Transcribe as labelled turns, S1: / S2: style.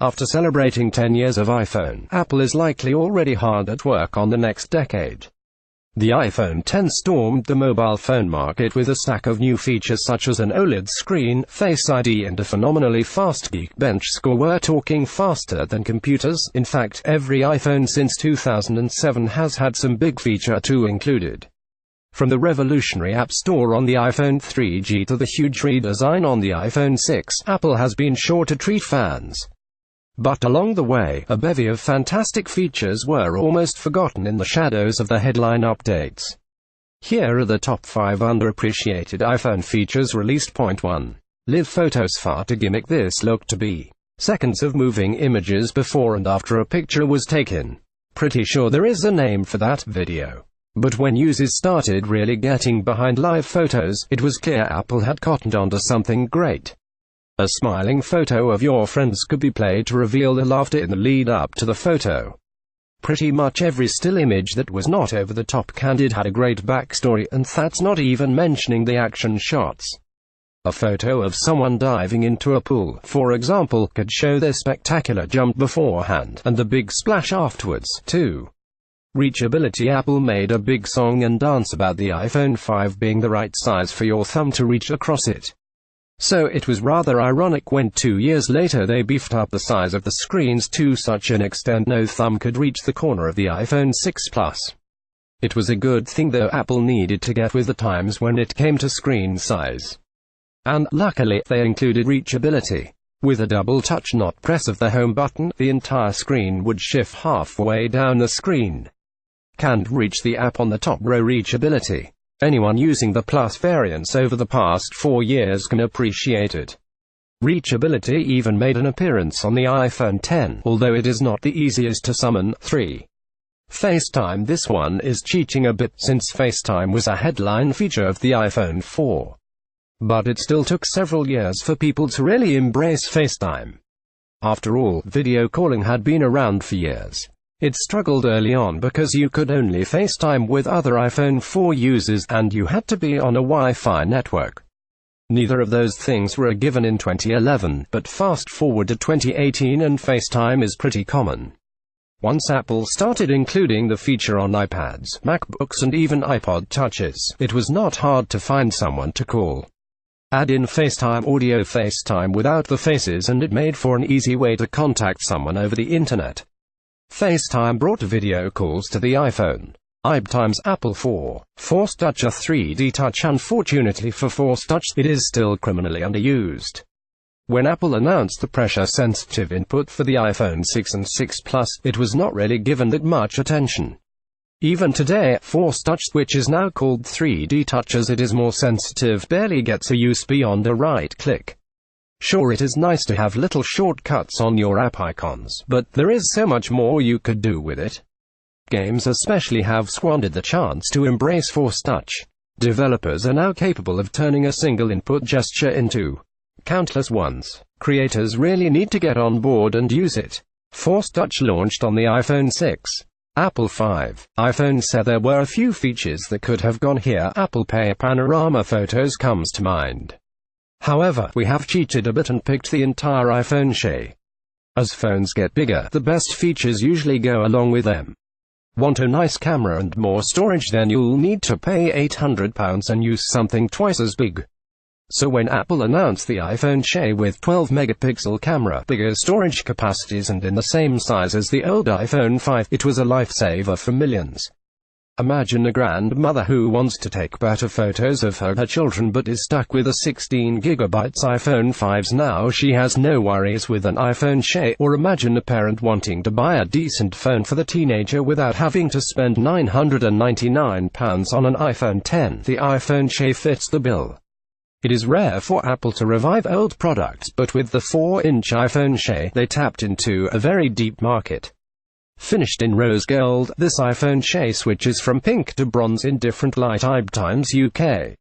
S1: After celebrating 10 years of iPhone, Apple is likely already hard at work on the next decade. The iPhone X stormed the mobile phone market with a stack of new features such as an OLED screen, Face ID and a phenomenally fast Geekbench score. We're talking faster than computers. In fact, every iPhone since 2007 has had some big feature or two included. From the revolutionary App Store on the iPhone 3G to the huge redesign on the iPhone 6, Apple has been sure to treat fans. But along the way, a bevy of fantastic features were almost forgotten in the shadows of the headline updates. Here are the top 5 underappreciated iPhone features released. Point 1. Live PhotosWhat. A gimmick. This looked to be seconds of moving images before and after a picture was taken. Pretty sure there is a name for that video. But when users started really getting behind live photos, it was clear Apple had cottoned onto something great. A smiling photo of your friends could be played to reveal the laughter in the lead-up to the photo. Pretty much every still image that was not over the top candid had a great backstory, and that's not even mentioning the action shots. A photo of someone diving into a pool, for example, could show their spectacular jump beforehand, and the big splash afterwards, too. Reachability. Apple made a big song and dance about the iPhone 5 being the right size for your thumb to reach across it. So it was rather ironic when 2 years later they beefed up the size of the screens to such an extent no thumb could reach the corner of the iPhone 6 Plus. It was a good thing though Apple needed to get with the times when it came to screen size. And, luckily, they included reachability. With a double touch not press of the home button, the entire screen would shift halfway down the screen. Can't reach the app on the top row. Reachability. Anyone using the Plus variants over the past 4 years can appreciate it. Reachability even made an appearance on the iPhone X, although it is not the easiest to summon. 3. FaceTime. This one is cheating a bit, since FaceTime was a headline feature of the iPhone 4. But it still took several years for people to really embrace FaceTime. After all, video calling had been around for years. It struggled early on because you could only FaceTime with other iPhone 4 users, and you had to be on a Wi-Fi network. Neither of those things were a given in 2011, but fast forward to 2018 and FaceTime is pretty common. Once Apple started including the feature on iPads, MacBooks and even iPod Touches, it was not hard to find someone to call. Add in FaceTime audio FaceTime without the faces and it made for an easy way to contact someone over the internet. FaceTime brought video calls to the iPhone. iPtimes. Apple 4. Force Touch. A 3D touch. Unfortunately for Force Touch, it is still criminally underused. When Apple announced the pressure-sensitive input for the iPhone 6 and 6 Plus, it was not really given that much attention. Even today, Force Touch, which is now called 3D Touch as it is more sensitive, barely gets a use beyond a right click. Sure, it is nice to have little shortcuts on your app icons, but there is so much more you could do with it. Games especially have squandered the chance to embrace Force Touch. Developers are now capable of turning a single input gesture into countless ones. Creators really need to get on board and use it. Force Touch launched on the iPhone 6. Apple 5. iPhone said there were a few features that could have gone here. Apple Pay panorama photos comes to mind. However, we have cheated a bit and picked the entire iPhone SE. As phones get bigger, the best features usually go along with them. Want a nice camera and more storage? Then you'll need to pay £800 and use something twice as big. So when Apple announced the iPhone SE with 12-megapixel camera, bigger storage capacities and in the same size as the old iPhone 5, it was a lifesaver for millions. Imagine a grandmother who wants to take better photos of her children but is stuck with a 16GB iPhone 5s. Now she has no worries with an iPhone SE. Or imagine a parent wanting to buy a decent phone for the teenager without having to spend £999 on an iPhone X. The iPhone SE fits the bill. It is rare for Apple to revive old products, but with the 4-inch iPhone SE, they tapped into a very deep market. Finished in rose gold, this iPhone SE switches from pink to bronze in different light. iPtimes UK.